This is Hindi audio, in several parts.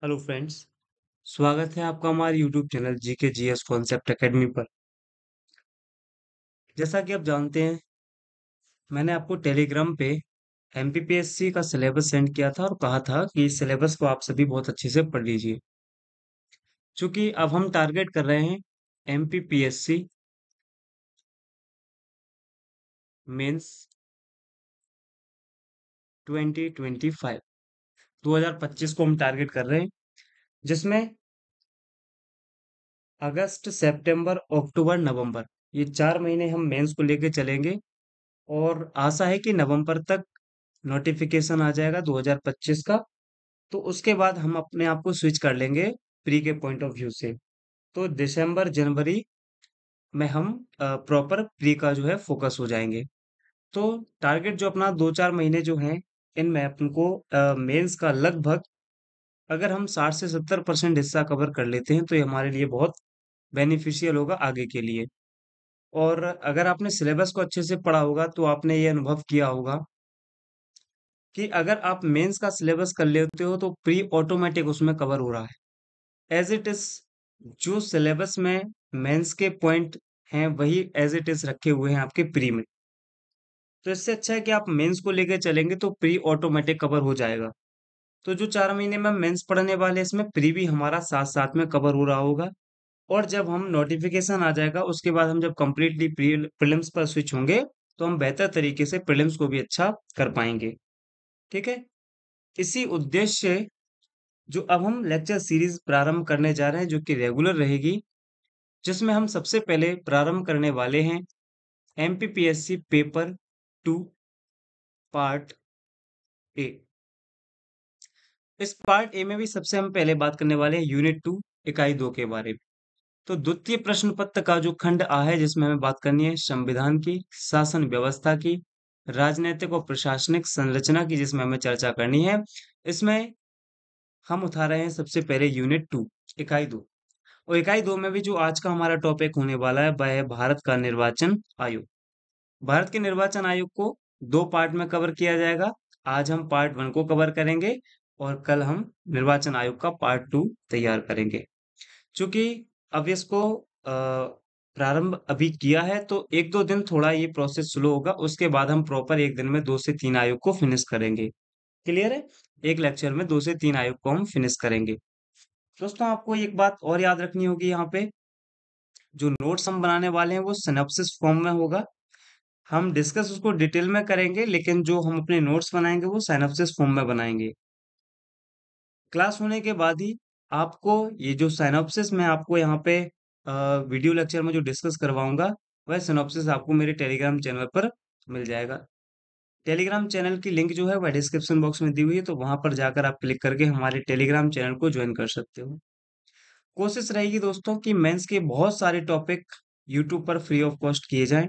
Hello friends. स्वागत है आपका हमारे YouTube channel GK GS concept academy पर। जैसा कि आप जानते हैं, मैंने आपको टेलीग्राम पे एमपीपीएससी का सिलेबस सेंड किया था और कहा था कि इस सिलेबस को आप सभी बहुत अच्छे से पढ़ लीजिए। क्योंकि अब हम टारगेट कर रहे हैं एमपीपीएससी मेंस 2025 2025 को हम टारगेट कर रहे हैं, जिसमें अगस्त, सितंबर, अक्टूबर, नवंबर ये 4 महीने हम मेंस को लेके चलेंगे। और आशा है कि नवंबर तक नोटिफिकेशन आ जाएगा 2025 का। तो उसके बाद हम अपने आप को स्विच कर लेंगे प्री के पॉइंट ऑफ व्यू से। तो दिसंबर जनवरी में हम प्रॉपर प्री का जो है फोकस हो जाएंगे। तो टारगेट जो अपना 2-4 महीने जो हैं, इनमें अपन को मेंस का लगभग, अगर हम 60 से 70% हिस्सा कवर कर लेते हैं तो ये हमारे लिए बहुत बेनिफिशियल होगा आगे के लिए। और अगर आपने सिलेबस को अच्छे से पढ़ा होगा तो आपने ये अनुभव किया होगा कि अगर आप मेंस का सिलेबस कर लेते हो तो प्री ऑटोमेटिक उसमें कवर हो रहा है एज इट इज। जो सिलेबस में मेंस के पॉइंट हैं वही एज इट इज रखे हुए हैं आपके प्री में। तो इससे अच्छा है कि आप मेंस को लेकर चलेंगे तो प्री ऑटोमेटिक कवर हो जाएगा। तो जो 4 महीने में मेंस पढ़ने वाले हैं, इसमें प्री भी हमारा साथ साथ में कवर हो रहा होगा। और जब हम नोटिफिकेशन आ जाएगा उसके बाद हम जब कंप्लीटली प्रीलिम्स पर स्विच होंगे तो हम बेहतर तरीके से प्रीलिम्स को भी अच्छा कर पाएंगे। ठीक है। इसी उद्देश्य से जो अब हम लेक्चर सीरीज प्रारंभ करने जा रहे हैं, जो कि रेगुलर रहेगी, जिसमें हम सबसे पहले प्रारंभ करने वाले हैं एमपीपीएससी पेपर 2 पार्ट ए। इस पार्ट ए में भी सबसे हम पहले बात करने वाले हैं यूनिट 2 इकाई 2 के बारे में। तो द्वितीय प्रश्न पत्र का जो खंड आ है, जिसमें हमें बात करनी है संविधान की, शासन व्यवस्था की, राजनीतिक और प्रशासनिक संरचना की, जिसमें हमें चर्चा करनी है। इसमें हम उठा रहे हैं सबसे पहले यूनिट 2 इकाई 2। और इकाई 2 में भी जो आज का हमारा टॉपिक होने वाला है वह है भारत का निर्वाचन आयोग। भारत के निर्वाचन आयोग को 2 पार्ट में कवर किया जाएगा। आज हम पार्ट 1 को कवर करेंगे और कल हम निर्वाचन आयोग का पार्ट 2 तैयार करेंगे। चूंकि अब इसको प्रारंभ अभी किया है तो 1-2 दिन थोड़ा ये प्रोसेस स्लो होगा, उसके बाद हम प्रॉपर एक दिन में 2 से 3 आयोग को फिनिश करेंगे। क्लियर है। एक लेक्चर में 2 से 3 आयोग को हम फिनिश करेंगे। दोस्तों, आपको एक बात और याद रखनी होगी यहाँ पे, जो नोट्स हम बनाने वाले हैं वो सिनॉप्सिस फॉर्म में होगा। हम डिस्कस उसको डिटेल में करेंगे, लेकिन जो हम अपने नोट्स बनाएंगे वो सिनॉप्सिस फॉर्म में बनाएंगे। क्लास होने के बाद ही आपको ये जो सिनॉप्सिस मैं आपको यहाँ पे वीडियो लेक्चर में जो डिस्कस करवाऊंगा, वह सिनॉप्सिस आपको मेरे टेलीग्राम चैनल पर मिल जाएगा। टेलीग्राम चैनल की लिंक जो है वह डिस्क्रिप्शन बॉक्स में दी हुई है, तो वहां पर जाकर आप क्लिक करके हमारे टेलीग्राम चैनल को ज्वाइन कर सकते हो। कोशिश रहेगी दोस्तों कि मेंस के बहुत सारे टॉपिक यूट्यूब पर फ्री ऑफ कॉस्ट किए जाएं।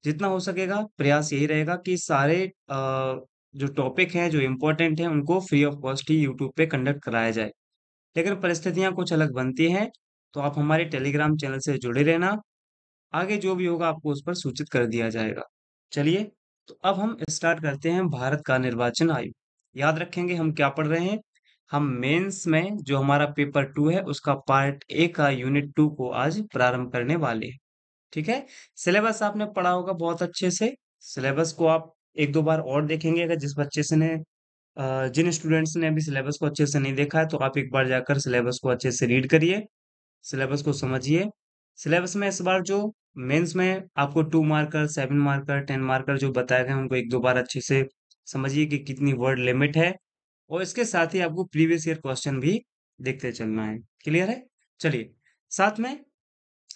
जितना हो सकेगा प्रयास यही रहेगा कि सारे जो टॉपिक हैं, जो इम्पोर्टेंट हैं, उनको free of cost he YouTube पे कंडक्ट कराया जाए। लेकिन परिस्थितियां कुछ अलग बनती हैं, तो आप हमारे टेलीग्राम चैनल से जुड़े रहना। आगे जो भी होगा आपको उस पर सूचित कर दिया जाएगा। चलिए, तो अब हम स्टार्ट करते हैं भारत का निर्वाचन आयोग। याद रखेंगे हम क्या पढ़ रहे हैं। हम मेंस में जो हमारा पेपर 2 है उसका पार्ट ए का यूनिट 2 को आज प्रारंभ करने वाले हैं। ठीक है। सिलेबस आपने पढ़ा होगा बहुत अच्छे से। सिलेबस को आप 1-2 बार और देखेंगे। अगर जिन स्टूडेंट्स ने अभी सिलेबस को अच्छे से नहीं देखा है तो आप एक बार जाकर सिलेबस को अच्छे से रीड करिए, सिलेबस को समझिए। सिलेबस में इस बार जो मेंस में आपको 2 मार्कर, 7 मार्कर, 10 मार्कर जो बताए गए हैं उनको 1-2 बार अच्छे से समझिए कि कितनी वर्ड लिमिट है। और इसके साथ ही आपको प्रीवियस ईयर क्वेश्चन भी देखते चलना है। क्लियर है। चलिए, साथ में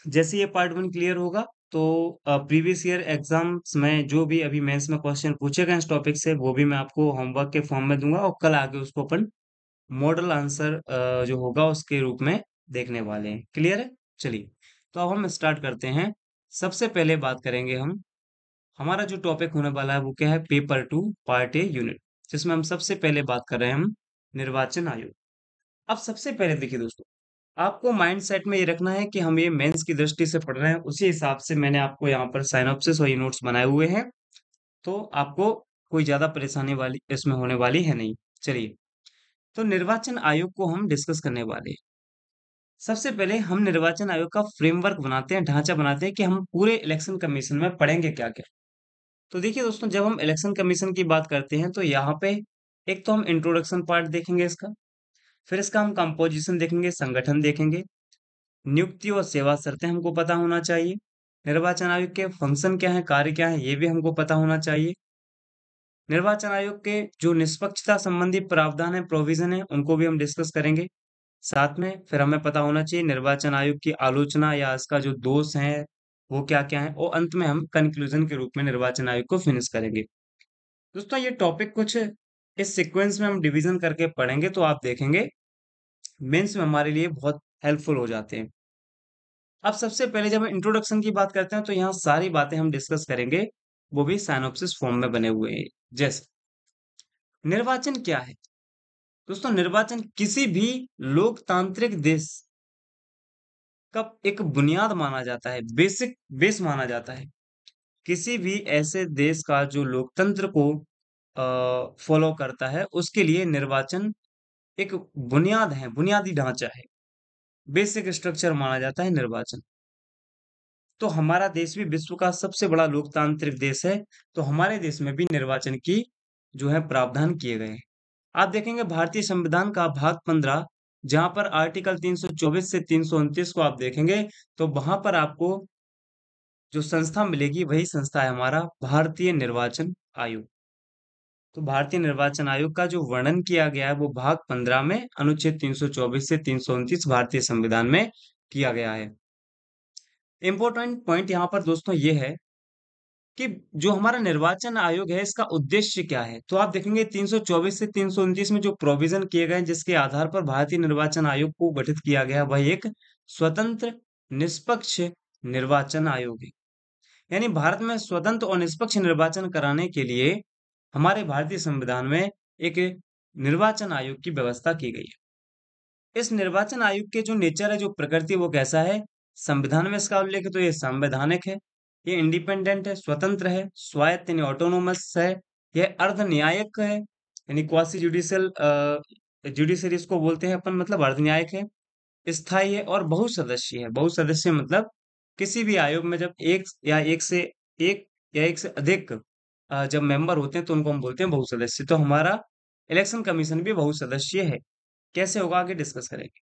जैसे ये पार्ट 1 क्लियर होगा तो प्रीवियस ईयर एग्जाम्स में जो भी अभी मेंस में क्वेश्चन पूछे गए इस टॉपिक से वो भी मैं आपको होमवर्क के फॉर्म में दूंगा, और कल आगे उसको अपन मॉडल आंसर जो होगा उसके रूप में देखने वाले हैं। क्लियर है। चलिए, तो अब हम स्टार्ट करते हैं। सबसे पहले बात करेंगे हम, हमारा जो टॉपिक होने वाला है वो क्या है, पेपर 2 पार्ट ए यूनिट, जिसमें हम सबसे पहले बात कर रहे हैं हम निर्वाचन आयोग। अब सबसे पहले देखिए दोस्तों, आपको माइंड सेट में ये रखना है कि हम ये मेंस की दृष्टि से पढ़ रहे हैं, उसी हिसाब से मैंने आपको यहाँ पर साइनॉप्सिस और ये नोट्स बनाए हुए हैं। तो आपको कोई ज्यादा परेशानी वाली इसमें होने वाली है नहीं। चलिए, तो निर्वाचन आयोग को हम डिस्कस करने वाले हैं। सबसे पहले हम निर्वाचन आयोग का फ्रेमवर्क बनाते हैं, ढांचा बनाते हैं कि हम पूरे इलेक्शन कमीशन में पढ़ेंगे क्या-क्या। तो देखिए दोस्तों, जब हम इलेक्शन कमीशन की बात करते हैं तो यहाँ पे एक तो हम इंट्रोडक्शन पार्ट देखेंगे इसका, फिर इसका हम कंपोजिशन देखेंगे, संगठन देखेंगे, नियुक्ति और सेवा शर्तें हमको पता होना चाहिए, निर्वाचन आयोग के फंक्शन क्या है, कार्य क्या है, ये भी हमको पता होना चाहिए। निर्वाचन आयोग के जो निष्पक्षता संबंधी प्रावधान है, प्रोविजन है, उनको भी हम डिस्कस करेंगे। साथ में फिर हमें पता होना चाहिए निर्वाचन आयोग की आलोचना या इसका जो दोष है वो क्या-क्या है, और अंत में हम कंक्लूजन के रूप में निर्वाचन आयोग को फिनिश करेंगे। दोस्तों, ये टॉपिक कुछ इस सीक्वेंस में हम डिवीजन करके पढ़ेंगे तो आप देखेंगे मेंस में हमारे लिए बहुत हेल्पफुल हो जाते हैं। अब सबसे पहले जब हम इंट्रोडक्शन की बात करते हैं तो यहाँ सारी बातें हम डिस्कस करेंगे, वो भी साइनॉप्सिस फॉर्म में बने हुए हैं। जैसे निर्वाचन क्या है? दोस्तों, निर्वाचन किसी भी लोकतांत्रिक देश का एक बुनियाद माना जाता है, बेसिक बेस माना जाता है। किसी भी ऐसे देश का जो लोकतंत्र को फॉलो करता है, उसके लिए निर्वाचन एक बुनियाद है, बुनियादी ढांचा है, बेसिक स्ट्रक्चर माना जाता है निर्वाचन। तो हमारा देश भी विश्व का सबसे बड़ा लोकतांत्रिक देश है, तो हमारे देश में भी निर्वाचन की जो है प्रावधान किए गए हैं। आप देखेंगे भारतीय संविधान का भाग 15, जहां पर आर्टिकल 324 से 329 को आप देखेंगे, तो वहां पर आपको जो संस्था मिलेगी वही संस्था है हमारा भारतीय निर्वाचन आयोग। तो भारतीय निर्वाचन आयोग का जो वर्णन किया गया है वो भाग 15 में अनुच्छेद 324 से 329 भारतीय संविधान में किया गया है। इंपॉर्टेंट पॉइंट यहाँ पर दोस्तों ये है कि जो हमारा निर्वाचन आयोग है इसका उद्देश्य क्या है। तो आप देखेंगे 324 से 329 में जो प्रोविजन किए गए हैं जिसके आधार पर भारतीय निर्वाचन आयोग को गठित किया गया, वह एक स्वतंत्र निष्पक्ष निर्वाचन आयोग है। यानी भारत में स्वतंत्र और निष्पक्ष निर्वाचन कराने के लिए हमारे भारतीय संविधान में एक निर्वाचन आयोग की व्यवस्था की गई है। इस निर्वाचन आयोग के जो नेचर है, जो प्रकृति, वो कैसा है? संविधान में इसका उल्लेख है तो ये संवैधानिक है, ये इंडिपेंडेंट है, स्वतंत्र है, स्वायत्त यानी ऑटोनोमस है, यह अर्ध न्यायिक है यानी क्वासी जुडिशियल जुडिशरी इसको बोलते हैं अपन, मतलब अर्ध न्यायिक है, स्थायी है और बहुसदस्यीय है। बहुसदस्यीय मतलब किसी भी आयोग में जब एक या एक से अधिक जब मेंबर होते हैं तो उनको हम बोलते हैं बहुसदस्य। तो हमारा इलेक्शन कमीशन भी बहुसदस्यीय है। कैसे होगा आगे डिस्कस करेंगे।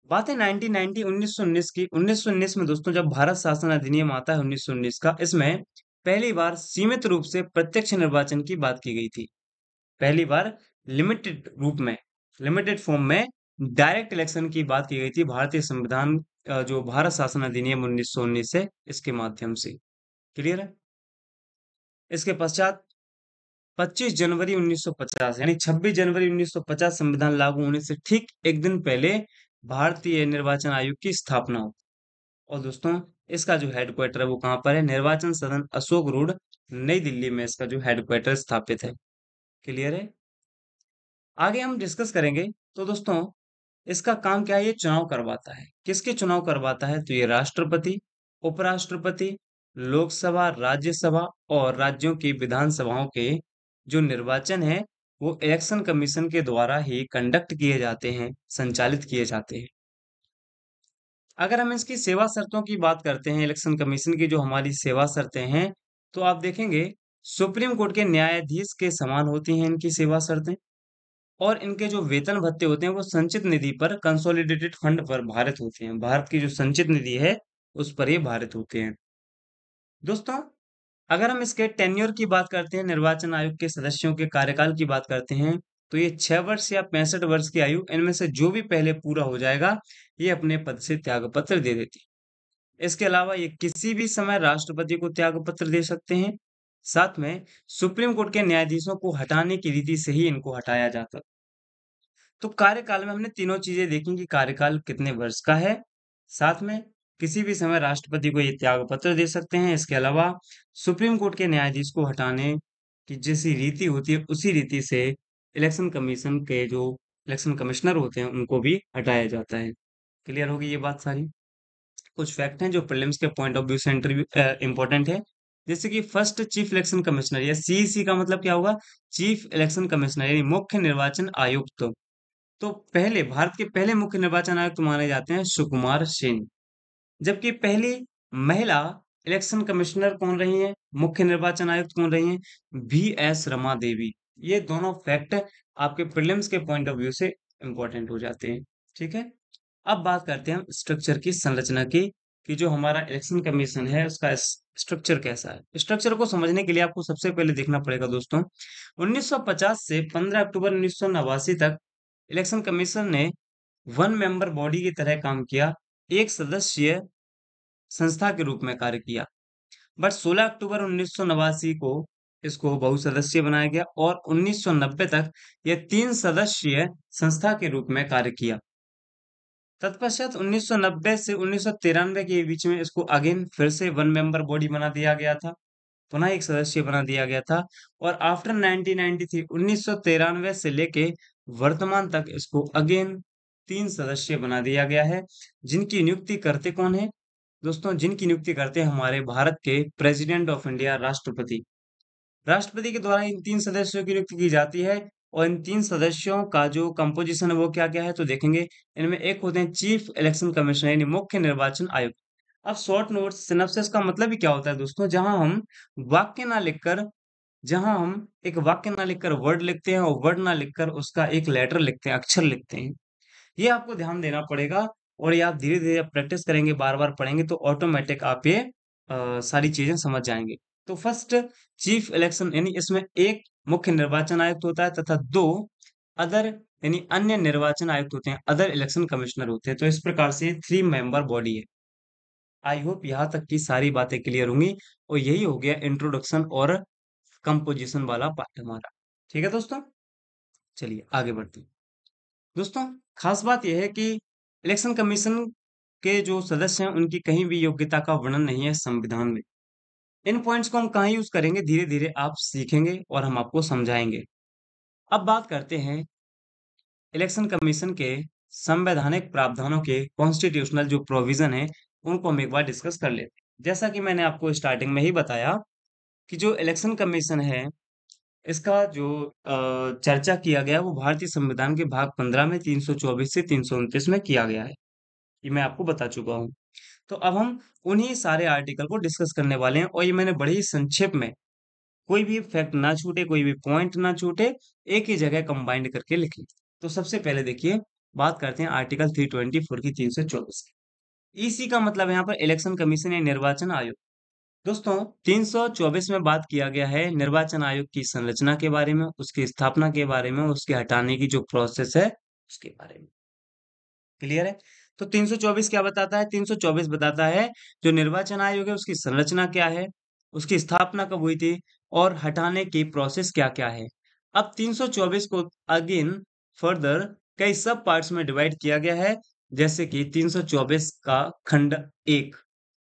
बात है 1990 1919 की। 1919 में दोस्तों जब भारत शासन अधिनियम आता है 1919 का, इसमें पहली बार सीमित रूप से प्रत्यक्ष निर्वाचन की बात की गई थी। पहली बार लिमिटेड रूप में, लिमिटेड फॉर्म में डायरेक्ट इलेक्शन की बात की गई थी भारतीय संविधान जो भारत शासन अधिनियम 1919 है इसके माध्यम से। क्लियर है? इसके पश्चात 25 जनवरी 1950 यानी 26 जनवरी 1950 संविधान लागू होने से ठीक एक दिन पहले भारतीय निर्वाचन आयोग की स्थापना हो। और दोस्तों, इसका जो हेडक्वार्टर है वो कहाँ पर है? निर्वाचन सदन अशोक रोड, नई दिल्ली में इसका जो हेडक्वार्टर स्थापित है। क्लियर है? आगे हम डिस्कस करेंगे। तो दोस्तों, इसका काम क्या है? ये चुनाव करवाता है। किसके चुनाव करवाता है? तो ये राष्ट्रपति, उपराष्ट्रपति, लोकसभा, राज्यसभा और राज्यों की विधानसभाओं के जो निर्वाचन है वो इलेक्शन कमीशन के द्वारा ही कंडक्ट किए जाते हैं, संचालित किए जाते हैं। अगर हम इसकी सेवा शर्तों की बात करते हैं, इलेक्शन कमीशन की जो हमारी सेवा शर्तें हैं, तो आप देखेंगे सुप्रीम कोर्ट के न्यायाधीश के समान होती हैं इनकी सेवा शर्तें। और इनके जो वेतन भत्ते होते हैं वो संचित निधि पर, कंसोलिडेटेड फंड पर भारित होते हैं। भारत की जो संचित निधि है उस पर ये भारित होते हैं। दोस्तों, अगर हम इसके टेन्योर की बात करते हैं, निर्वाचन आयोग के सदस्यों के कार्यकाल की बात करते हैं, तो ये 6 वर्ष या 65 वर्ष की आयु, इनमें से जो भी पहले पूरा हो जाएगा ये अपने पद से त्यागपत्र दे देती है। इसके अलावा ये किसी भी समय राष्ट्रपति को त्यागपत्र दे सकते हैं। साथ में सुप्रीम कोर्ट के न्यायाधीशों को हटाने की रीति से ही इनको हटाया जाता। तो कार्यकाल में हमने तीनों चीजें देखी कि कार्यकाल कितने वर्ष का है, साथ में किसी भी समय राष्ट्रपति को ये त्याग पत्र दे सकते हैं। इसके अलावा सुप्रीम कोर्ट के न्यायाधीश को हटाने की जैसी रीति होती है उसी रीति से इलेक्शन कमीशन के जो इलेक्शन कमिश्नर होते हैं उनको भी हटाया जाता है। क्लियर होगी ये बात सारी। कुछ फैक्ट हैं जो प्रीलिम्स के पॉइंट ऑफ व्यू से इंपॉर्टेंट है। जैसे कि फर्स्ट चीफ इलेक्शन कमिश्नर या सीईसी का मतलब क्या होगा? चीफ इलेक्शन कमिश्नर यानी मुख्य निर्वाचन आयुक्त। तो पहले भारत के पहले मुख्य निर्वाचन आयुक्त माने जाते हैं सुकुमार सेन। जबकि पहली महिला इलेक्शन कमिश्नर कौन रही हैं? मुख्य निर्वाचन आयुक्त कौन रही हैं? VS रमा देवी। ये दोनों फैक्ट आपके प्रीलिम्स के पॉइंट ऑफ व्यू से इंपॉर्टेंट हो जाते हैं। ठीक है। अब बात करते हैं हम स्ट्रक्चर की, संरचना की, कि जो हमारा इलेक्शन कमीशन है उसका स्ट्रक्चर कैसा है। स्ट्रक्चर को समझने के लिए आपको सबसे पहले देखना पड़ेगा दोस्तों, 1950 से 15 अक्टूबर 1989 तक इलेक्शन कमीशन ने वन मेंबर बॉडी की तरह काम किया, एक सदस्य संस्था के रूप में कार्य किया। बट 16 अक्टूबर 1989 को इसको बहुसदस्यीय बनाया गया और 1990 तक यह 3 सदस्यीय संस्था के रूप में कार्य किया। तत्पश्चात 1990 से 1993 के बीच में इसको अगेन फिर से वन मेंबर बॉडी बना दिया गया था, पुनः एक सदस्य बना दिया गया था। और आफ्टर 1993 1993 से लेके वर्तमान तक इसको अगेन 3 सदस्य बना दिया गया है, जिनकी नियुक्ति करते कौन है दोस्तों? जिनकी नियुक्ति करते हैं हमारे भारत के प्रेसिडेंट ऑफ इंडिया, राष्ट्रपति। राष्ट्रपति के द्वारा इन 3 सदस्यों की नियुक्ति की जाती है। और इन 3 सदस्यों का जो कंपोजिशन है वो क्या क्या है तो देखेंगे। इनमें एक होते हैं चीफ इलेक्शन कमिश्नर यानी मुख्य निर्वाचन आयुक्त। अब शॉर्ट नोट्स सिनॉप्सिस का मतलब ही क्या होता है दोस्तों? वाक्य ना लिखकर जहां हम एक वाक्य ना लिखकर वर्ड लिखते हैं और वर्ड ना लिखकर उसका एक लेटर लिखते हैं, अक्षर लिखते हैं। ये आपको ध्यान देना पड़ेगा। और ये आप धीरे धीरे प्रैक्टिस करेंगे, बार बार पढ़ेंगे तो ऑटोमेटिक आप ये सारी चीजें समझ जाएंगे। तो फर्स्ट चीफ इलेक्शन यानी इसमें एक मुख्य निर्वाचन आयुक्त होता है तथा 2 अदर यानी अन्य निर्वाचन आयुक्त होते हैं, अदर इलेक्शन कमिश्नर होते हैं। तो इस प्रकार से 3 मेंबर बॉडी है। आई होप यहाँ तक की सारी बातें क्लियर होंगी। और यही हो गया इंट्रोडक्शन और कंपोजिशन वाला पार्ट हमारा। ठीक है दोस्तों, चलिए आगे बढ़ते हैं। दोस्तों, खास बात यह है कि इलेक्शन कमीशन के जो सदस्य हैं उनकी कहीं भी योग्यता का वर्णन नहीं है संविधान में। इन पॉइंट्स को हम कहाँ यूज करेंगे, धीरे धीरे आप सीखेंगे और हम आपको समझाएंगे। अब बात करते हैं इलेक्शन कमीशन के संवैधानिक प्रावधानों के, कॉन्स्टिट्यूशनल जो प्रोविजन है उनको हम एक बार डिस्कस कर लेते हैं। जैसा कि मैंने आपको स्टार्टिंग में ही बताया कि जो इलेक्शन कमीशन है इसका जो चर्चा किया गया वो भारतीय संविधान के भाग 15 में 324 से 329 में किया गया है। ये मैं आपको बता चुका हूँ। तो अब हम उन्हीं सारे आर्टिकल को डिस्कस करने वाले हैं और ये मैंने बड़े ही संक्षेप में, कोई भी फैक्ट ना छूटे, कोई भी पॉइंट ना छूटे, एक ही जगह कंबाइंड करके लिखें। तो सबसे पहले देखिए, बात करते हैं आर्टिकल 324 की 324 की। ईसी का मतलब है यहाँ पर इलेक्शन कमीशन या निर्वाचन आयोग। दोस्तों, 324 में बात किया गया है निर्वाचन आयोग की संरचना के बारे में, उसकी स्थापना के बारे में, उसके हटाने की जो प्रोसेस है उसके बारे में। क्लियर है? तो 324 क्या बताता है? 324 बताता है जो निर्वाचन आयोग है उसकी संरचना क्या है, उसकी स्थापना कब हुई थी और हटाने की प्रोसेस क्या-क्या है। अब 324 को अगेन फर्दर कई सब पार्ट्स में डिवाइड किया गया है। जैसे कि 324 का खंड 1,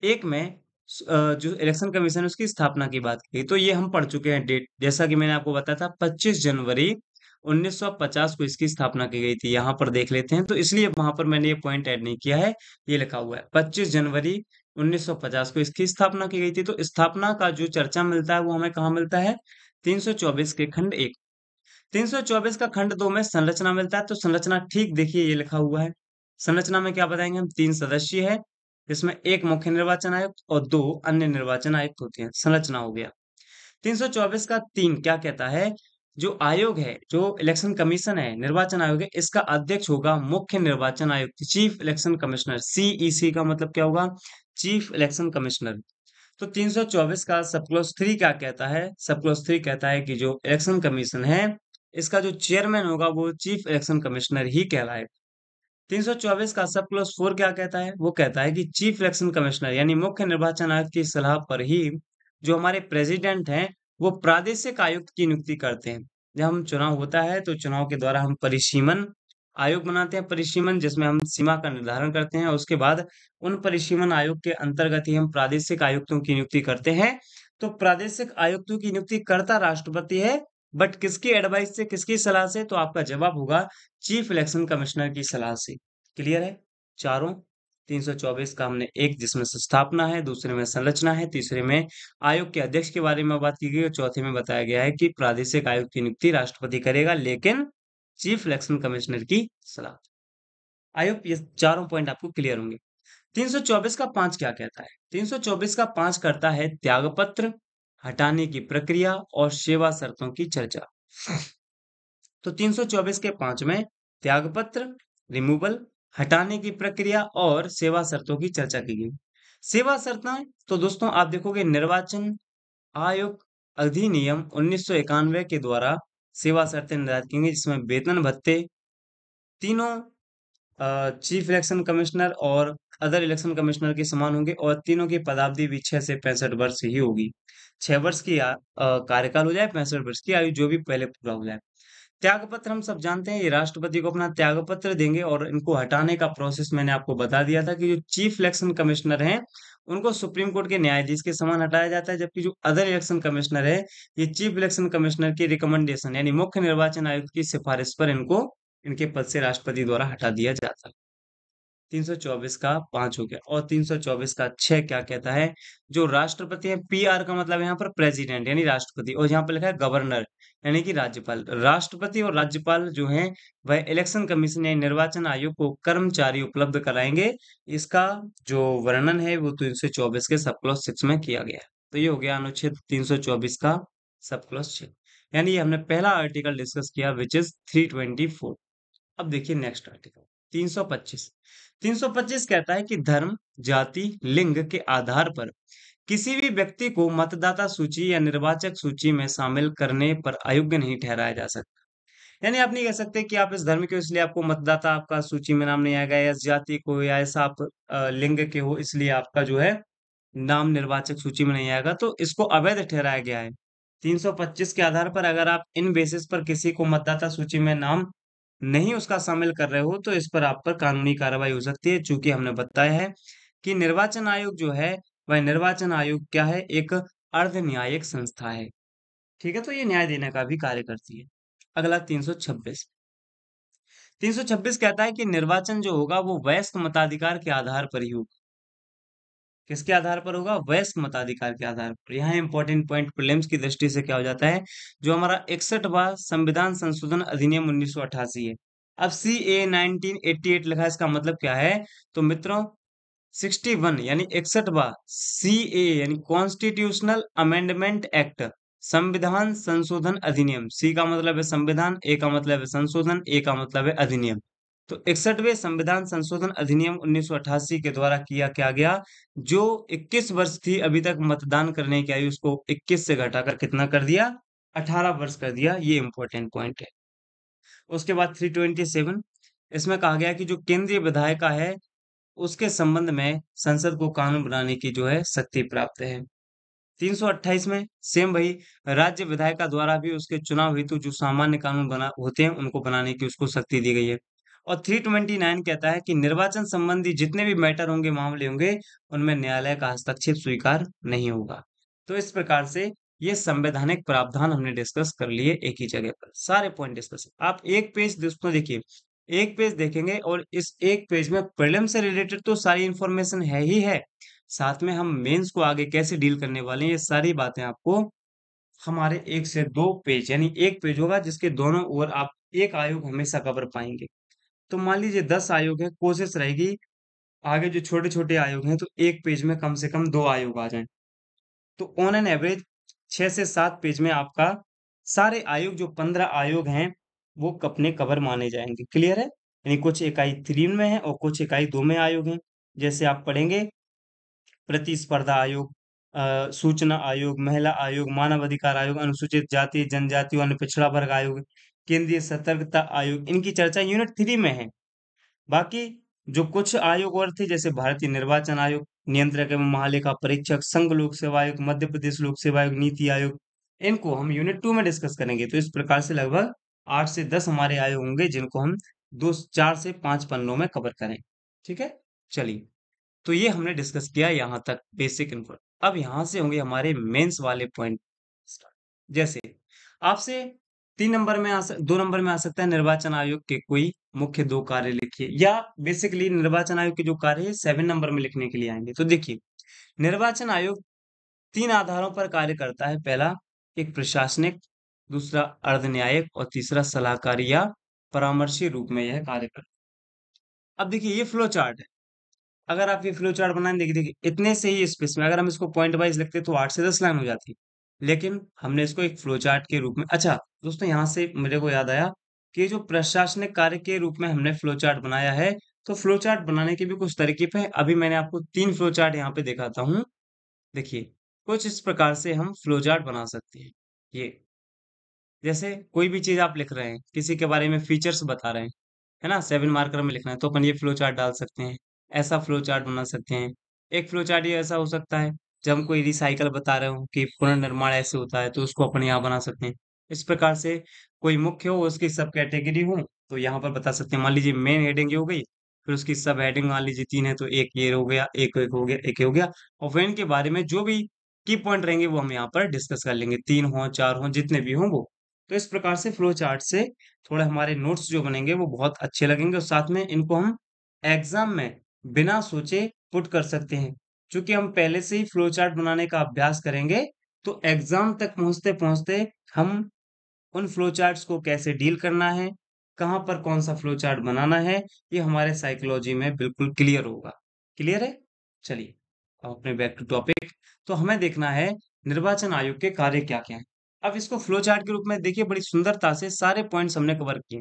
एक में जो इलेक्शन कमीशन है उसकी स्थापना की बात की। तो ये हम पढ़ चुके हैं डेट, जैसा कि मैंने आपको बताया था 25 जनवरी 1950 को इसकी स्थापना की गई थी। यहाँ पर देख लेते हैं, तो इसलिए वहां पर मैंने ये पॉइंट ऐड नहीं किया है, ये लिखा हुआ है 25 जनवरी 1950 को इसकी स्थापना की गई थी। तो स्थापना का जो चर्चा मिलता है वो हमें कहाँ मिलता है? 324 के खंड 1। 324 का खंड 2 में संरचना मिलता है। तो संरचना ठीक देखिए, ये लिखा हुआ है। संरचना में क्या बताएंगे हम? 3 सदस्यीय है, जिसमें एक मुख्य निर्वाचन आयुक्त और 2 अन्य निर्वाचन आयुक्त होते हैं। संरचना हो गया। 324 का 3 क्या कहता है? जो आयोग है, जो इलेक्शन कमीशन है, निर्वाचन आयोग है, इसका अध्यक्ष होगा मुख्य निर्वाचन आयुक्त, चीफ इलेक्शन कमिश्नर। सीईसी का मतलब क्या होगा? Chief election commissioner. तो 324 का सब क्लॉज 3 क्या कहता है? सब क्लॉज 3 कहता है कि जो इलेक्शन कमीशन है इसका जो चेयरमैन होगा वो चीफ इलेक्शन कमिश्नर ही कहलाए। 324 का सब क्लॉज 4 क्या कहता है? वो कहता है कि चीफ इलेक्शन कमिश्नर यानी मुख्य निर्वाचन आयुक्त की सलाह पर ही जो हमारे प्रेसिडेंट हैं वो प्रादेशिक आयुक्त की नियुक्ति करते हैं। जब हम चुनाव होता है तो चुनाव के द्वारा हम परिसीमन आयोग बनाते हैं, परिसीमन जिसमें हम सीमा का निर्धारण करते हैं। उसके बाद उन परिसीमन आयोग के अंतर्गत ही हम प्रादेशिक आयुक्तों की नियुक्ति करते हैं। तो प्रादेशिक आयुक्तों की नियुक्ति करता राष्ट्रपति है, बट किसकी एडवाइस से, किसकी सलाह से? तो आपका जवाब होगा चीफ इलेक्शन कमिश्नर की सलाह से। क्लियर है चारों? 324 का हमने एक जिसमें स्थापना है, दूसरे में संरचना है, तीसरे में आयोग के अध्यक्ष के बारे में बात की गई और चौथे में बताया गया है कि प्रादेशिक आयोग की नियुक्ति राष्ट्रपति करेगा, लेकिन चीफ इलेक्शन कमिश्नर की सलाह। आई होप ये चारों पॉइंट आपको क्लियर होंगे। 324 का 5 क्या कहता है? 324 का 5 करता है त्यागपत्र हटाने की प्रक्रिया और सेवा शर्तों की चर्चा। तो 324 के 5 में त्यागपत्र, रिमूवल, हटाने की प्रक्रिया और सेवा शर्तों की चर्चा की गई। सेवा शर्तें तो दोस्तों आप देखोगे निर्वाचन आयोग अधिनियम 1991 के द्वारा सेवा शर्तें निर्धारित की गई, जिसमें वेतन भत्ते तीनों चीफ इलेक्शन कमिश्नर और अदर इलेक्शन कमिश्नर के समान होंगे और तीनों की पदावधि भी 6 से 65 वर्ष ही होगी। 6 वर्ष की कार्यकाल हो जाए, 65 वर्ष की आयु जो भी पहले पूरा हो जाए। त्यागपत्र हम सब जानते हैं, ये राष्ट्रपति को अपना त्यागपत्र देंगे और इनको हटाने का प्रोसेस मैंने आपको बता दिया था कि जो चीफ इलेक्शन कमिश्नर हैं, उनको सुप्रीम कोर्ट के न्यायाधीश के समान हटाया जाता है, जबकि जो अदर इलेक्शन कमिश्नर है, ये चीफ इलेक्शन कमिश्नर की रिकमेंडेशन यानी मुख्य निर्वाचन आयुक्त की सिफारिश पर इनको इनके पद से राष्ट्रपति द्वारा हटा दिया जाता है। 324 का 5 हो गया और 324 का 6 क्या कहता है? जो राष्ट्रपति है, पीआर का मतलब यहाँ पर प्रेसिडेंट यानी राष्ट्रपति, और यहाँ पर लिखा है गवर्नर यानी कि राज्यपाल। राष्ट्रपति और राज्यपाल जो हैं वह इलेक्शन कमीशन यानी निर्वाचन आयोग को कर्मचारी उपलब्ध कराएंगे। इसका जो वर्णन है वो 324 के सब क्लॉज 6 में किया गया है। तो ये हो गया अनुच्छेद 324 का सब क्लॉज 6। यानी ये हमने पहला आर्टिकल डिस्कस किया विच इज 324। अब देखिए नेक्स्ट आर्टिकल 325। 325 कहता है कि धर्म, जाति, लिंग के आधार पर किसी भी व्यक्ति को मतदाता सूची या निर्वाचक सूची में शामिल करने पर अयोग्य नहीं ठहराया जा सकता। यानी आप नहीं कह सकते कि आप इस धर्म के हो इसलिए आपको मतदाता आपका सूची में नाम नहीं आएगा, या इस जाति को या ऐसा आप लिंग के हो इसलिए आपका जो है नाम निर्वाचक सूची में नहीं आएगा, तो इसको अवैध ठहराया गया है। 325 के आधार पर अगर आप इन बेसिस पर किसी को मतदाता सूची में नाम नहीं उसका शामिल कर रहे हो तो इस पर आप पर कानूनी कार्रवाई हो सकती है, चूंकि हमने बताया है कि निर्वाचन आयोग जो है वह निर्वाचन आयोग क्या है, एक अर्ध न्यायिक संस्था है। ठीक है, तो ये न्याय देने का भी कार्य करती है। अगला 326। 326 कहता है कि निर्वाचन जो होगा वो वयस्क मताधिकार के आधार पर ही होगा। किसके आधार पर होगा? वयस्क मताधिकार के आधार पर। यहाँ इंपॉर्टेंट पॉइंट प्रीलिम्स की दृष्टि से क्या हो जाता है, जो हमारा 61वां संविधान संशोधन अधिनियम 1988 है। अब सी ए 1988 लिखा है, इसका मतलब क्या है? तो मित्रों 61 यानी 61वां सी ए यानी कॉन्स्टिट्यूशनल अमेंडमेंट एक्ट, संविधान संशोधन अधिनियम। सी का मतलब है संविधान, ए का मतलब है संशोधन, ए का मतलब है अधिनियम। तो 61वें संविधान संशोधन अधिनियम 1988 के द्वारा किया क्या गया, जो 21 वर्ष थी अभी तक मतदान करने की आयु, उसको 21 से घटाकर कितना कर दिया? 18 वर्ष कर दिया। ये इंपॉर्टेंट पॉइंट है। उसके बाद 327, इसमें कहा गया कि जो केंद्रीय विधायिका है उसके संबंध में संसद को कानून बनाने की जो है शक्ति प्राप्त है। 328 में सेम वही, राज्य विधायिका द्वारा भी उसके चुनाव हेतु जो सामान्य कानून बना होते हैं उनको बनाने की उसको शक्ति दी गई है। और 329 कहता है कि निर्वाचन संबंधी जितने भी मैटर होंगे, मामले होंगे, उनमें न्यायालय का हस्तक्षेप स्वीकार नहीं होगा। तो इस प्रकार से ये संवैधानिक प्रावधान हमने डिस्कस कर लिए एक ही जगह पर, सारे पॉइंट डिस्कस। आप एक पेज दोस्तों देखिए, एक पेज देखेंगे और इस एक पेज में प्रीलिम से रिलेटेड तो सारी इंफॉर्मेशन है ही है, साथ में हम मेंस को आगे कैसे डील करने वाले हैं ये सारी बातें आपको हमारे 1 से 2 पेज यानी एक पेज होगा जिसके दोनों ओर आप एक आयोग हमेशा कवर पाएंगे। तो मान लीजिए 10 आयोग है, कोशिश रहेगी आगे जो छोटे-छोटे आयोग हैं तो एक पेज में कम से कम 2 आयोग आ जाएँ। तो ऑन एन एवरेज 6 से 7 पेज में आपका सारे आयोग जो 15 आयोग हैं वो अपने कवर माने जाएँगे। क्लियर है? यानी कुछ इकाई 3 में है और कुछ इकाई 2 में आयोग हैं। जैसे आप पढ़ेंगे प्रतिस्पर्धा आयोग, सूचना आयोग, महिला आयोग, मानव अधिकार आयोग, अनुसूचित जाति, जनजाति और अन्य पिछड़ा वर्ग आयोग, केंद्रीय सतर्कता आयोग, इनकी चर्चा यूनिट 3 में है। बाकी जो कुछ आयोग और थे जैसे भारतीय निर्वाचन आयोग, नियंत्रक एवं महालेखा परीक्षक, संघ लोक सेवा आयोग, मध्य प्रदेश लोक सेवा आयोग, नीति आयोग, इनको हम यूनिट 2 में डिस्कस करेंगे। तो इस प्रकार से लगभग 8 से 10 हमारे आयोग होंगे जिनको हम 2 4 से 5 पन्नों में कवर करें। ठीक है? चलिए। तो ये हमने डिस्कस किया यहाँ तक बेसिक इन्फो। अब यहाँ से होंगे हमारे मेंस वाले पॉइंट स्टार्ट। जैसे आपसे दो नंबर में आ सकता है निर्वाचन आयोग के कोई मुख्य दो कार्य लिखिए, या बेसिकली निर्वाचन आयोग के जो कार्य है 7 नंबर में लिखने के लिए आएंगे। तो देखिए, निर्वाचन आयोग 3 आधारों पर कार्य करता है। पहला, एक प्रशासनिक, दूसरा अर्ध न्यायिक और तीसरा सलाहकारी या परामर्शी रूप में यह कार्य करता है। अब देखिए, ये फ्लो चार्ट है। अगर आप ये फ्लो चार्ट बनाएं, देखिए देखिए इतने से ही स्पेस में अगर हम इसको पॉइंट वाइज लिखते तो 8 से 10 लाइन हो जाती, लेकिन हमने इसको एक फ्लो चार्ट के रूप में। अच्छा दोस्तों, यहाँ से मेरे को याद आया कि जो प्रशासनिक कार्य के रूप में हमने फ्लो चार्ट बनाया है, तो फ्लो चार्ट बनाने के भी कुछ तरीके पे अभी मैंने आपको 3 फ्लो चार्ट यहाँ पे दिखाता हूँ। देखिए, कुछ इस प्रकार से हम फ्लो चार्ट बना सकते हैं। ये जैसे कोई भी चीज आप लिख रहे हैं, किसी के बारे में फीचर्स बता रहे हैं, है ना, 7 मार्कर में लिखना है, तो अपन ये फ्लो चार्ट डाल सकते हैं। ऐसा फ्लो चार्ट बना सकते हैं। एक फ्लो चार्ट ये ऐसा हो सकता है, जब हम कोई रिसाइकल बता रहे हो कि पुनर्निर्माण ऐसे होता है, तो उसको अपन यहाँ बना सकते हैं। इस प्रकार से कोई मुख्य हो, उसकी सब कैटेगरी हो, तो यहाँ पर बता सकते हैं। मान लीजिए मेन हेडिंग ये हो गई, फिर उसकी सब हेडिंग मान लीजिए 3 है, तो एक ये हो गया, एक हो गया, एक ये हो गया। और फिर इनके बारे में जो भी की पॉइंट रहेंगे वो हम यहाँ पर डिस्कस कर लेंगे, 3 हो 4 हो जितने भी हों वो। तो इस प्रकार से फ्लो चार्ट से थोड़े हमारे नोट्स जो बनेंगे वो बहुत अच्छे लगेंगे, और साथ में इनको हम एग्जाम में बिना सोचे पुट कर सकते हैं। क्योंकि हम पहले से ही फ्लो चार्ट बनाने का अभ्यास करेंगे, तो एग्जाम तक पहुंचते पहुंचते हम उन फ्लो चार्ट्स को कैसे डील करना है, कहाँ पर कौन सा फ्लो चार्ट बनाना है, ये हमारे साइकोलॉजी में बिल्कुल क्लियर होगा। क्लियर है? चलिए, अब अपने बैक टू टॉपिक। तो हमें देखना है निर्वाचन आयोग के कार्य क्या-क्या हैं। अब इसको फ्लो चार्ट के रूप में देखिए, बड़ी सुंदरता से सारे पॉइंट्स हमने कवर किए।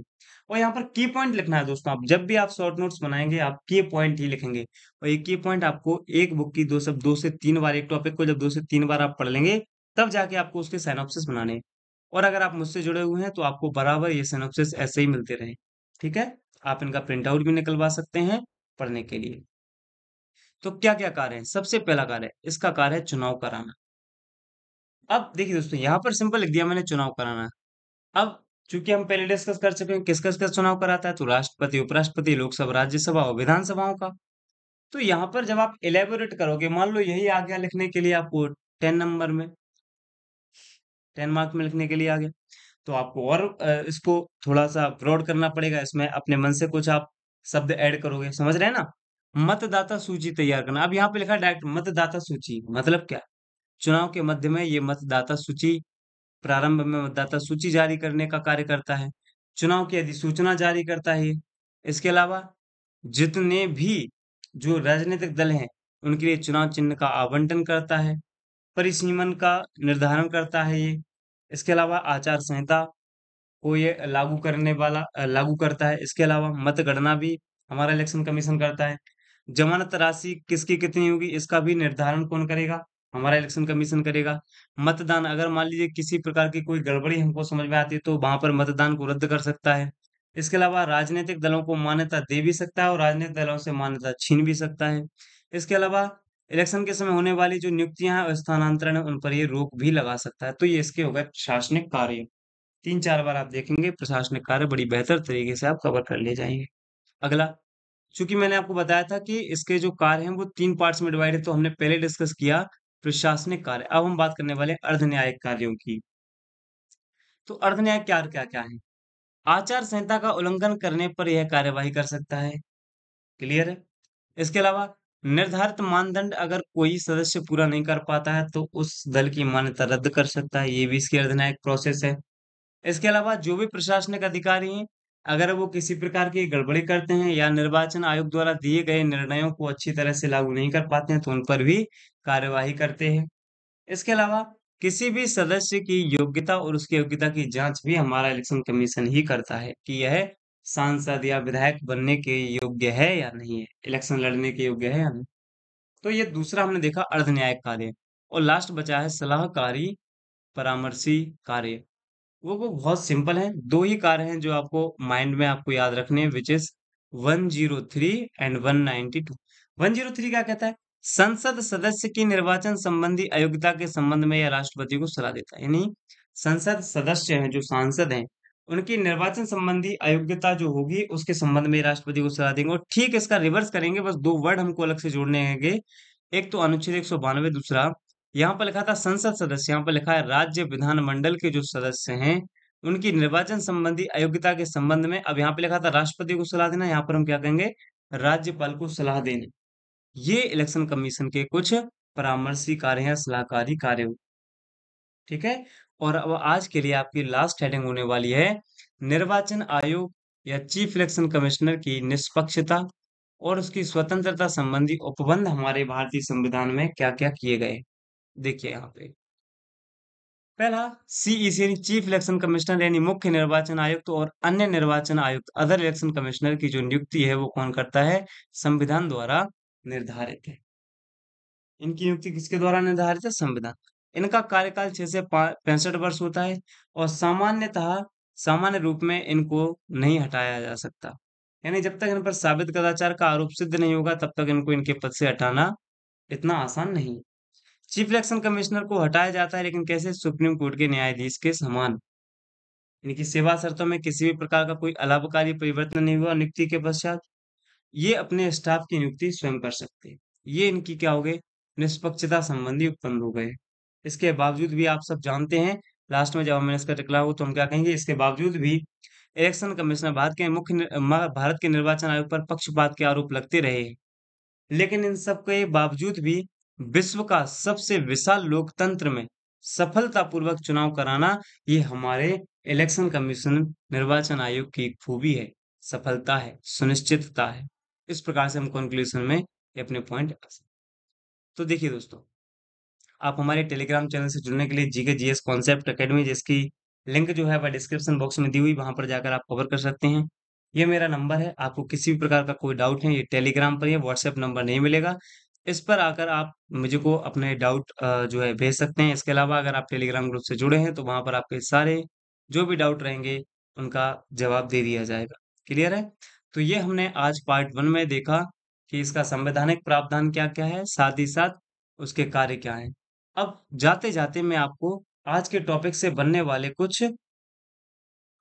और यहाँ पर की पॉइंट लिखना है दोस्तों। आप जब भी आप शॉर्ट नोट्स बनाएंगे, आप की पॉइंट ही लिखेंगे। और ये की पॉइंट आपको एक बुक की 2 से 3 बार, एक टॉपिक को जब 2 से 3 बार आप पढ़ लेंगे, तब जाके आपको उसके सिनॉप्सिस बनाने हैं। और अगर आप मुझसे जुड़े हुए हैं, तो आपको बराबर ये सिनॉप्सिस ऐसे ही मिलते रहे। ठीक है? आप इनका प्रिंट आउट भी निकलवा सकते हैं पढ़ने के लिए। तो क्या-क्या कार्य है? सबसे पहला कार्य है, इसका कार्य है चुनाव कराना। अब देखिए दोस्तों, यहाँ पर सिंपल लिख दिया मैंने, चुनाव कराना। अब चूंकि हम पहले डिस्कस कर चुके हैं किस-किस का चुनाव कराता है, तो राष्ट्रपति, उपराष्ट्रपति, लोकसभा, राज्यसभा और विधानसभाओं का। तो यहाँ पर जब आप इलेबोरेट करोगे, मान लो यही आ गया लिखने के लिए आपको 10 नंबर में, 10 मार्क में लिखने के लिए आ गया, तो आपको और इसको थोड़ा-सा ब्रॉड करना पड़ेगा। इसमें अपने मन से कुछ आप शब्द ऐड करोगे, समझ रहे हैं ना? मतदाता सूची तैयार करना। अब यहाँ पे लिखा है डायरेक्ट मतदाता सूची, मतलब क्या? चुनाव के मध्य में ये मतदाता सूची, प्रारंभ में मतदाता सूची जारी करने का कार्य करता है। चुनाव की अधिसूचना जारी करता है ये। इसके अलावा जितने भी जो राजनीतिक दल हैं, उनके लिए चुनाव चिन्ह का आवंटन करता है। परिसीमन का निर्धारण करता है ये। इसके अलावा आचार संहिता को ये लागू करता है। इसके अलावा मतगणना भी हमारा इलेक्शन कमीशन करता है। जमानत राशि किसकी कितनी होगी, इसका भी निर्धारण कौन करेगा? हमारा इलेक्शन कमीशन करेगा। मतदान, अगर मान लीजिए किसी प्रकार की कोई गड़बड़ी हमको समझ में आती है, तो वहां पर मतदान को रद्द कर सकता है। इसके अलावा राजनीतिक दलों को मान्यता दे भी सकता है और राजनीतिक दलों से मान्यता छीन भी सकता है। इसके अलावा इलेक्शन के समय होने वाली जो नियुक्तियां हैं और स्थानांतरण है, उन पर ये रोक भी लगा सकता है। तो ये इसके हो गए प्रशासनिक कार्य। 3-4 बार आप देखेंगे, प्रशासनिक कार्य बड़ी बेहतर तरीके से आप कवर कर ले जाएंगे। अगला, चूंकि मैंने आपको बताया था कि इसके जो कार्य हैं वो 3 पार्ट्स में डिवाइड है, तो हमने पहले डिस्कस किया प्रशासनिक कार्य। अब हम बात करने वाले हैं अर्ध न्यायिक कार्यों की। तो अर्ध न्यायिक कार्य क्या-क्या है? आचार संहिता का उल्लंघन करने पर यह कार्यवाही कर सकता है। क्लियर है? इसके अलावा निर्धारित मानदंड अगर कोई सदस्य पूरा नहीं कर पाता है, तो उस दल की मान्यता रद्द कर सकता है। ये भी इसकी अर्ध न्यायिक प्रोसेस है। इसके अलावा जो भी प्रशासनिक अधिकारी हैं, अगर वो किसी प्रकार की गड़बड़ी करते हैं या निर्वाचन आयोग द्वारा दिए गए निर्णयों को अच्छी तरह से लागू नहीं कर पाते हैं, तो उन पर भी कार्यवाही करते हैं। इसके अलावा किसी भी सदस्य की योग्यता और उसकी योग्यता की जांच भी हमारा इलेक्शन कमीशन ही करता है कि यह सांसद या विधायक बनने के योग्य है या नहीं है, इलेक्शन लड़ने के योग्य है या नहीं। तो ये दूसरा हमने देखा अर्ध न्यायिक कार्य। और लास्ट बचा है सलाहकारी परामर्शी कार्य। वो बहुत सिंपल है। 2 ही कार्य हैं जो आपको माइंड में आपको याद रखने हैं, व्हिच इज़ 103 एंड 192। 103 क्या कहता है? संसद सदस्य की निर्वाचन संबंधी अयोग्यता के संबंध में यह राष्ट्रपति को सलाह देता है। यानी संसद सदस्य हैं, जो सांसद हैं, उनकी निर्वाचन संबंधी अयोग्यता जो होगी उसके संबंध में राष्ट्रपति को सलाह देंगे। और ठीक इसका रिवर्स करेंगे, बस 2 वर्ड हमको अलग से जोड़ने होंगे। एक तो अनुच्छेद 192, दूसरा यहाँ पर लिखा था संसद सदस्य, यहाँ पर लिखा है राज्य विधानमंडल के जो सदस्य हैं, उनकी निर्वाचन संबंधी अयोग्यता के संबंध में, अब यहाँ पे लिखा था राष्ट्रपति को सलाह देना, यहाँ पर हम क्या कहेंगे, राज्यपाल को सलाह देना। ये इलेक्शन कमीशन के कुछ परामर्शी कार्य हैं, सलाहकारी कार्य। ठीक है। और अब आज के लिए आपकी लास्ट हेडिंग होने वाली है, निर्वाचन आयोग या चीफ इलेक्शन कमिश्नर की निष्पक्षता और उसकी स्वतंत्रता संबंधी उपबंध हमारे भारतीय संविधान में क्या क्या किए गए। देखिए यहाँ पे पहला, सीईसी यानी चीफ इलेक्शन कमिश्नर यानी मुख्य निर्वाचन आयुक्त और अन्य निर्वाचन आयुक्त अदर इलेक्शन कमिश्नर की जो नियुक्ति है वो कौन करता है, संविधान द्वारा निर्धारित है। इनकी नियुक्ति किसके द्वारा निर्धारित है, संविधान। इनका कार्यकाल 6 से 65 वर्ष होता है और सामान्यतः सामान्य रूप में इनको नहीं हटाया जा सकता, यानी जब तक इन पर साबित कदाचार का आरोप सिद्ध नहीं होगा तब तक इनको इनके पद से हटाना इतना आसान नहीं है। चीफ इलेक्शन कमिश्नर को हटाया जाता है, लेकिन कैसे, सुप्रीम कोर्ट के न्यायाधीश के समान। इनकी सेवा शर्तों में किसी भी प्रकार का कोई अलाभकारी परिवर्तन नहीं हुआ नियुक्ति के पश्चात। ये अपने स्टाफ की नियुक्ति स्वयं कर सकते हैं। ये इनकी क्या हो गए, निष्पक्षता संबंधी उपबंध हो गए। इसके बावजूद भी आप सब जानते हैं, लास्ट में जब हम इसका टिकला हो तो हम क्या कहेंगे, इसके बावजूद भी इलेक्शन कमिश्नर भारत के निर्वाचन आयोग पर पक्षपात के आरोप लगते रहे। लेकिन इन सब के बावजूद भी विश्व का सबसे विशाल लोकतंत्र में सफलतापूर्वक चुनाव कराना, ये हमारे इलेक्शन कमीशन निर्वाचन आयोग की खूबी है, सफलता है, सुनिश्चितता है। इस प्रकार से हम कंक्लूजन में ये अपने पॉइंट आ सकते हैं। तो देखिए दोस्तों, आप हमारे टेलीग्राम चैनल से जुड़ने के लिए जीके जीएस कॉन्सेप्ट एकेडमी, जिसकी लिंक जो है वह डिस्क्रिप्शन बॉक्स में दी हुई, वहां पर जाकर आप कवर कर सकते हैं। ये मेरा नंबर है, आपको किसी भी प्रकार का कोई डाउट है ये टेलीग्राम पर, ये व्हाट्सएप नंबर नहीं मिलेगा। इस पर आकर आप मुझे को अपने डाउट जो है भेज सकते हैं। इसके अलावा अगर आप टेलीग्राम ग्रुप से जुड़े हैं तो वहां पर आपके सारे जो भी डाउट रहेंगे उनका जवाब दे दिया जाएगा। क्लियर है। तो ये हमने आज पार्ट 1 में देखा कि इसका संवैधानिक प्रावधान क्या क्या है, साथ ही साथ उसके कार्य क्या हैं। अब जाते जाते मैं आपको आज के टॉपिक से बनने वाले कुछ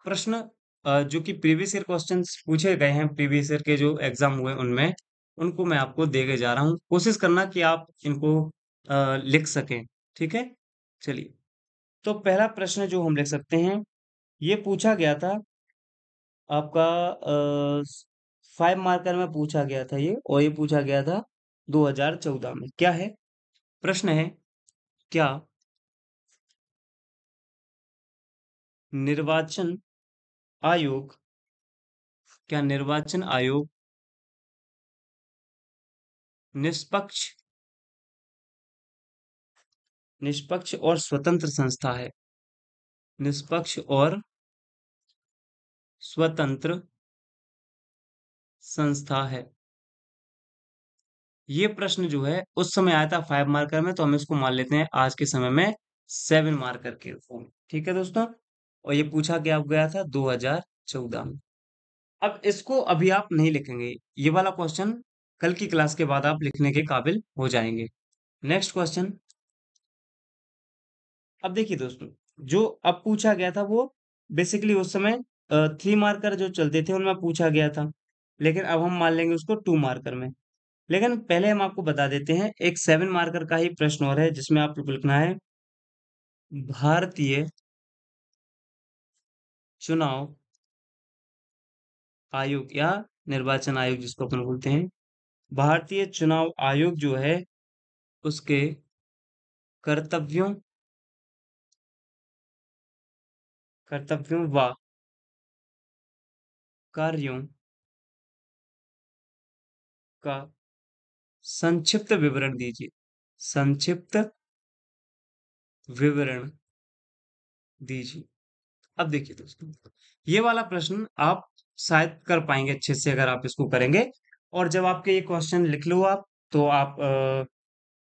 प्रश्न, जो कि प्रीवियस ईयर क्वेश्चंस पूछे गए हैं, प्रीवियस ईयर के जो एग्जाम हुए उनमें, उनको मैं आपको दे के जा रहा हूँ। कोशिश करना कि आप इनको लिख सकें। ठीक है। चलिए, तो पहला प्रश्न जो हम लिख सकते हैं, ये पूछा गया था आपका 5 मार्कर में पूछा गया था ये, और ये पूछा गया था 2014 में। क्या है प्रश्न है, क्या निर्वाचन आयोग क्या निर्वाचन आयोग निष्पक्ष निष्पक्ष और स्वतंत्र संस्था है, निष्पक्ष और स्वतंत्र संस्था है। ये प्रश्न जो है उस समय आया था 5 मार्कर में, तो हम इसको मान लेते हैं आज के समय में 7 मार्कर के फॉर्म। ठीक है दोस्तों, और ये पूछा गया था 2014 में। अब इसको अभी आप नहीं लिखेंगे, ये वाला क्वेश्चन कल की क्लास के बाद आप लिखने के काबिल हो जाएंगे। नेक्स्ट क्वेश्चन, अब देखिए दोस्तों, जो अब पूछा गया था वो बेसिकली उस समय 3 मार्कर जो चलते थे उनमें पूछा गया था, लेकिन अब हम मान लेंगे उसको 2 मार्कर में। लेकिन पहले हम आपको बता देते हैं, एक 7 मार्कर का ही प्रश्न और है जिसमें आपको लिखना है, भारतीय चुनाव आयोग या निर्वाचन आयोग जिसको अपन बोलते हैं, भारतीय चुनाव आयोग जो है उसके कर्तव्यों कर्तव्यों व कार्यों का संक्षिप्त विवरण दीजिए, संक्षिप्त विवरण दीजिए। अब देखिए दोस्तों, ये वाला प्रश्न आप शायद कर पाएंगे अच्छे से अगर आप इसको करेंगे। और जब आपके ये क्वेश्चन लिख लो आप, तो आप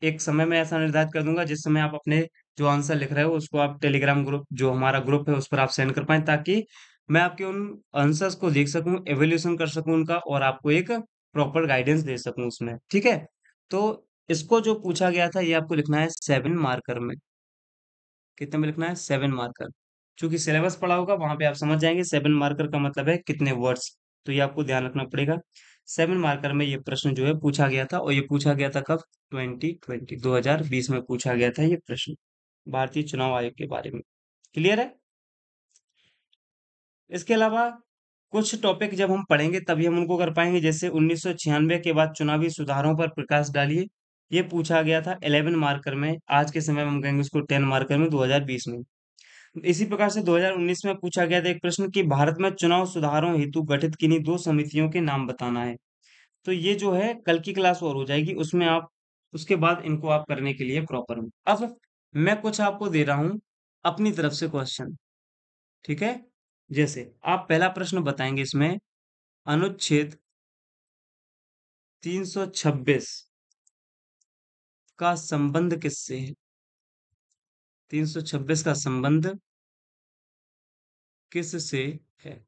एक समय में ऐसा निर्धारित कर दूंगा जिस समय आप अपने जो आंसर लिख रहे हो उसको आप टेलीग्राम ग्रुप, जो हमारा ग्रुप है, उस पर आप सेंड कर पाएं, ताकि मैं आपके उन आंसर्स को देख सकूं, एवेल्यूशन कर सकूं उनका, और आपको एक प्रॉपर गाइडेंस दे सकूं उसमें। ठीक है। तो इसको जो पूछा गया था ये आपको लिखना है 7 मार्कर में। कितने में लिखना है, 7 मार्कर। चूंकि सिलेबस पढ़ा होगा वहां पे आप समझ जाएंगे 7 मार्कर का मतलब है कितने वर्ड्स, तो ये आपको ध्यान रखना पड़ेगा। 7 मार्कर में ये प्रश्न जो है पूछा गया था, और ये पूछा गया था कब, 2020 में पूछा गया था ये प्रश्न, भारतीय चुनाव आयोग के बारे में। क्लियर है। इसके अलावा कुछ टॉपिक जब हम पढ़ेंगे तभी हम उनको कर पाएंगे, जैसे 1996 के बाद चुनावी सुधारों पर प्रकाश डालिए। ये पूछा गया था 11 मार्कर में, आज के समय में हम कहेंगे उसको 10 मार्कर में 2020 में। इसी प्रकार से 2019 में पूछा गया था एक प्रश्न कि भारत में चुनाव सुधारों हेतु गठित किन्हीं दो समितियों के नाम बताना है। तो ये जो है कल की क्लास और हो जाएगी, उसमें आप उसके बाद इनको आप करने के लिए प्रॉपर हूँ। अब मैं कुछ आपको दे रहा हूँ अपनी तरफ से क्वेश्चन, ठीक है? जैसे आप पहला प्रश्न बताएंगे इसमें, अनुच्छेद 326 का संबंध किससे है? 326 का संबंध किससे है?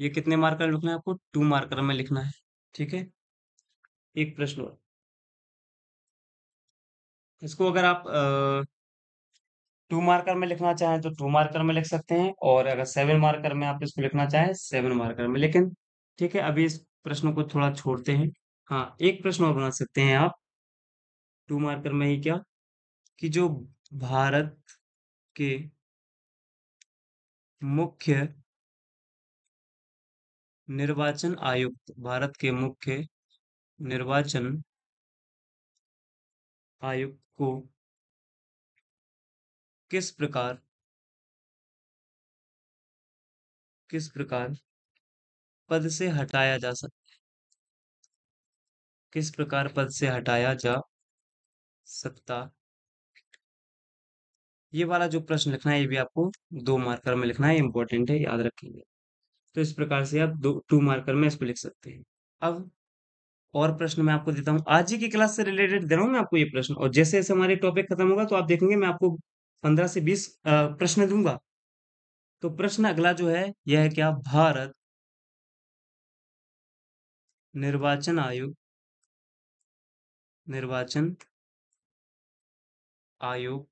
ये कितने मार्कर में लिखना है आपको? 2 मार्कर में लिखना है, ठीक है? एक प्रश्न और। इसको अगर आप 2 मार्कर में लिखना चाहें तो 2 मार्कर में लिख सकते हैं, और अगर 7 मार्कर में आप इसको लिखना चाहें 7 मार्कर में, लेकिन ठीक है, अभी इस प्रश्न को थोड़ा छोड़ते हैं। हाँ, एक प्रश्न और बना सकते हैं आप 2 मार्कर में ही, क्या कि जो भारत के मुख्य निर्वाचन आयुक्त, भारत के मुख्य निर्वाचन आयुक्त को किस प्रकार किस प्रकार पद से हटाया जा सकता किस प्रकार पद से हटाया जा सकता? ये वाला जो प्रश्न लिखना है ये भी आपको 2 मार्कर में लिखना है, इंपॉर्टेंट है, याद रखेंगे। तो इस प्रकार से आप 2 मार्कर में इसको लिख सकते हैं। अब और प्रश्न मैं आपको देता हूँ, आज ही की क्लास से रिलेटेड दे रहा हूँ मैं आपको ये प्रश्न, और जैसे जैसे हमारे टॉपिक खत्म होगा तो आप देखेंगे मैं आपको 15 से 20 प्रश्न दूंगा। तो प्रश्न अगला जो है यह है, क्या भारत निर्वाचन आयोग निर्वाचन आयोग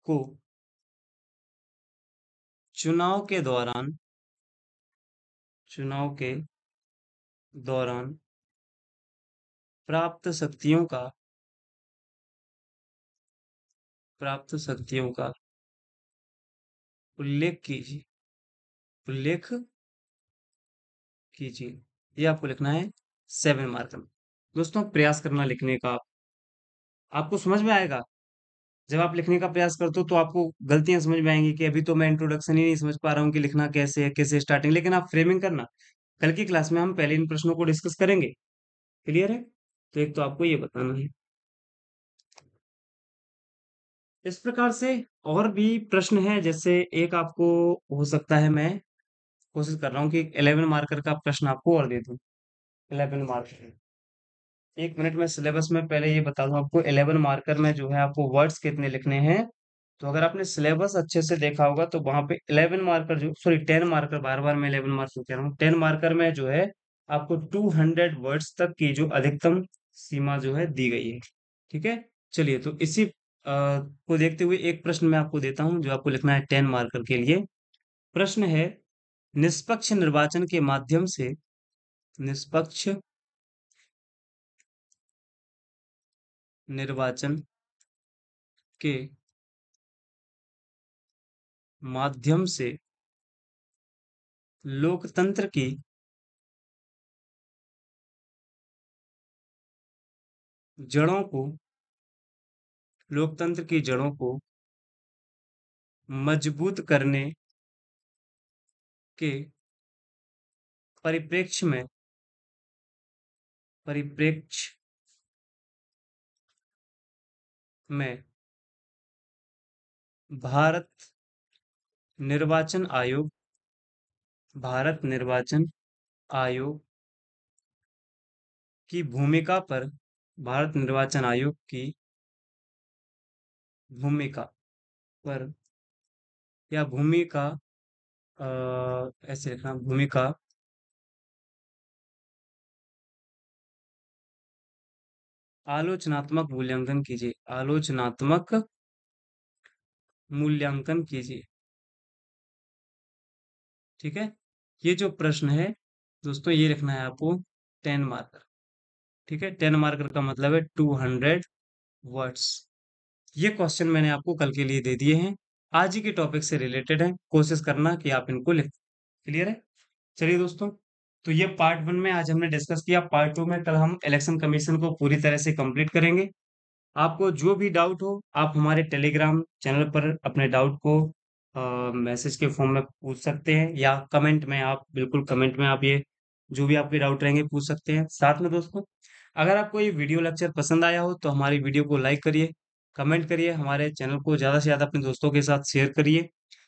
को चुनाव के दौरान चुनाव के दौरान प्राप्त शक्तियों का प्राप्त शक्तियों का उल्लेख कीजिए उल्लेख कीजिए। ये आपको लिखना है 7 मार्कर में। दोस्तों, प्रयास करना लिखने का, आपको समझ में आएगा। जब आप लिखने का प्रयास करते हो तो आपको गलतियां समझ में आएंगी कि अभी तो मैं इंट्रोडक्शन ही नहीं समझ पा रहा हूँ कि लिखना कैसे है, कैसे स्टार्टिंग, लेकिन आप फ्रेमिंग करना। कल की क्लास में हम पहले इन प्रश्नों को डिस्कस करेंगे। क्लियर है? तो एक तो आपको ये बताना है। इस प्रकार से और भी प्रश्न है, जैसे एक आपको हो सकता है, मैं कोशिश कर रहा हूँ कि 11 मार्कर का प्रश्न आपको और दे दूं। 11 मार्कर, एक मिनट में सिलेबस में पहले ये बता दूं आपको, 11 मार्कर में जो है आपको वर्ड्स कितने लिखने हैं। तो अगर आपने सिलेबस अच्छे से देखा होगा तो वहां पे 11 मार्कर, जो सॉरी 10 मार्कर, बार बार मैं 11 मार्कर कह रहा हूँ, 10 मार्कर में जो है आपको 200 वर्ड्स तक की जो अधिकतम सीमा जो है दी गई है। ठीक है, चलिए, तो इसी को देखते हुए एक प्रश्न मैं आपको देता हूं जो आपको लिखना है 10 मार्कर के लिए। प्रश्न है, निष्पक्ष निर्वाचन के माध्यम से निष्पक्ष निर्वाचन के माध्यम से लोकतंत्र की जड़ों को लोकतंत्र की जड़ों को मजबूत करने के परिप्रेक्ष्य में परिप्रेक्ष्य में भारत निर्वाचन आयोग भारत निर्वाचन आयोग की भूमिका पर भारत निर्वाचन आयोग की भूमिका पर, या भूमिका, ऐसे लिखना, भूमिका आलोचनात्मक मूल्यांकन कीजिए आलोचनात्मक मूल्यांकन कीजिए। ठीक है, ये जो प्रश्न है दोस्तों, ये लिखना है आपको 10 मार्कर। ठीक है, 10 मार्कर का मतलब है 200 वर्ड्स। ये क्वेश्चन मैंने आपको कल के लिए दे दिए हैं। आज ही के टॉपिक से रिलेटेड हैं, कोशिश करना कि आप इनको लिख। क्लियर है? चलिए दोस्तों, तो ये पार्ट 1 में आज हमने डिस्कस किया, पार्ट 2 में कल हम इलेक्शन कमीशन को पूरी तरह से कंप्लीट करेंगे। आपको जो भी डाउट हो, आप हमारे टेलीग्राम चैनल पर अपने डाउट को मैसेज के फॉर्म में पूछ सकते हैं, या कमेंट में आप बिल्कुल कमेंट में आप ये जो भी आपके डाउट रहेंगे पूछ सकते हैं। साथ में दोस्तों, अगर आपको ये वीडियो लेक्चर पसंद आया हो तो हमारी वीडियो को लाइक करिए, कमेंट करिए, हमारे चैनल को ज़्यादा से ज़्यादा अपने दोस्तों के साथ शेयर करिए।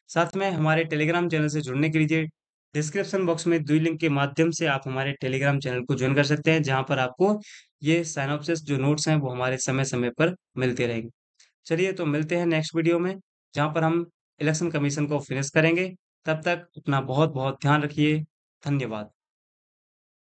साथ में हमारे टेलीग्राम चैनल से जुड़ने के लिए डिस्क्रिप्शन बॉक्स में 2 लिंक के माध्यम से आप हमारे टेलीग्राम चैनल को ज्वाइन कर सकते हैं, जहाँ पर आपको ये साइनॉप्सिस जो नोट्स हैं वो हमारे समय-समय पर मिलते रहेंगे। चलिए तो मिलते हैं नेक्स्ट वीडियो में, जहाँ पर हम इलेक्शन कमीशन को फिनिश करेंगे। तब तक अपना बहुत-बहुत ध्यान रखिए। धन्यवाद।